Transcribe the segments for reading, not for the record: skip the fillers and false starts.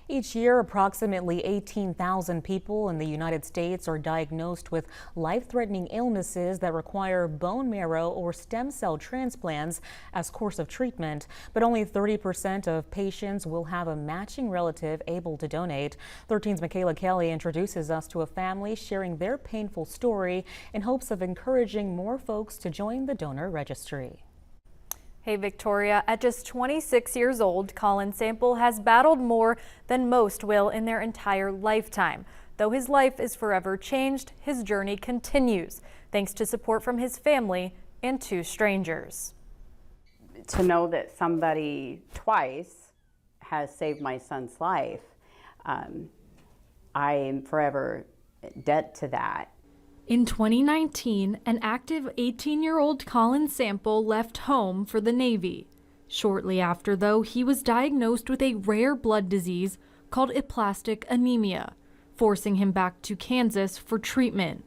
Each year, approximately 18,000 people in the United States are diagnosed with life-threatening illnesses that require bone marrow or stem cell transplants as course of treatment. But only 30% of patients will have a matching relative able to donate. 13's Michaela Kelly introduces us to a family sharing their painful story in hopes of encouraging more folks to join the donor registry. Hey Victoria, at just 26 years old, Colin Sample has battled more than most will in their entire lifetime. Though his life is forever changed, his journey continues, thanks to support from his family and 2 strangers. To know that somebody twice has saved my son's life, I am forever in debt to that. In 2019, an active 18-year-old Colin Sample left home for the Navy. Shortly after, though, he was diagnosed with a rare blood disease called aplastic anemia, forcing him back to Kansas for treatment.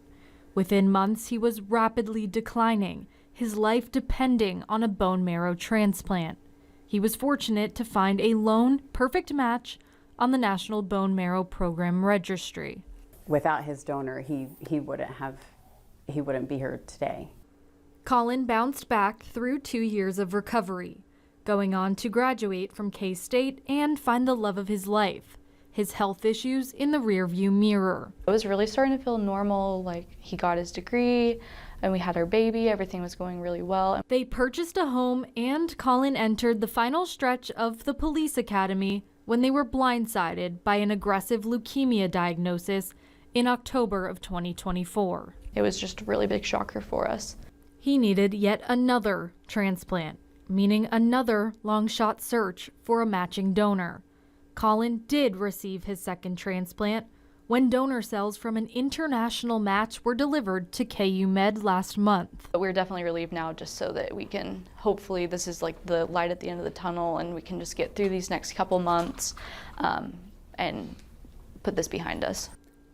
Within months, he was rapidly declining, his life depending on a bone marrow transplant. He was fortunate to find a lone, perfect match on the National Bone Marrow Program Registry. Without his donor, he wouldn't be here today. Colin bounced back through 2 years of recovery, going on to graduate from K-State and find the love of his life, his health issues in the rearview mirror. It was really starting to feel normal, like he got his degree and we had our baby, everything was going really well. They purchased a home and Colin entered the final stretch of the police academy when they were blindsided by an aggressive leukemia diagnosis in October of 2024. It was just a really big shocker for us. He needed yet another transplant, meaning another long-shot search for a matching donor. Colin did receive his second transplant when donor cells from an international match were delivered to KU Med last month. But we're definitely relieved now, just so that we can, hopefully this is like the light at the end of the tunnel and we can just get through these next couple months and put this behind us.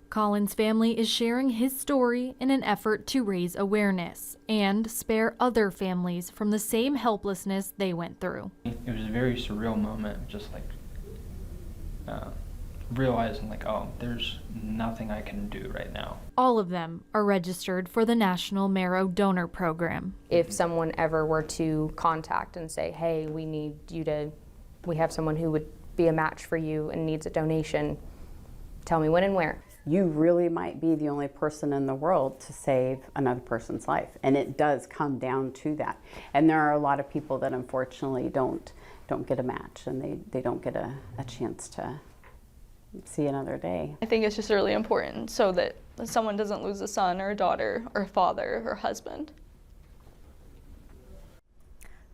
Colin's family is sharing his story in an effort to raise awareness and spare other families from the same helplessness they went through. It was a very surreal moment, just like realizing like, oh, there's nothing I can do right now. All of them are registered for the National Marrow Donor Program. If someone ever were to contact and say, hey, we have someone who would be a match for you and needs a donation, tell me when and where. You really might be the only person in the world to save another person's life. And it does come down to that. And there are a lot of people that unfortunately don't get a match, and they don't get a chance to see another day. I think it's just really important so that someone doesn't lose a son or a daughter or a father or husband.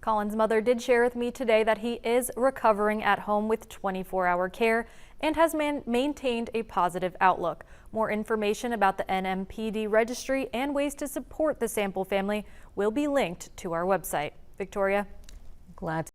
Colin's mother did share with me today that he is recovering at home with 24-hour care and has maintained a positive outlook. More information about the NMPD registry and ways to support the Sample family will be linked to our website. Victoria? Glad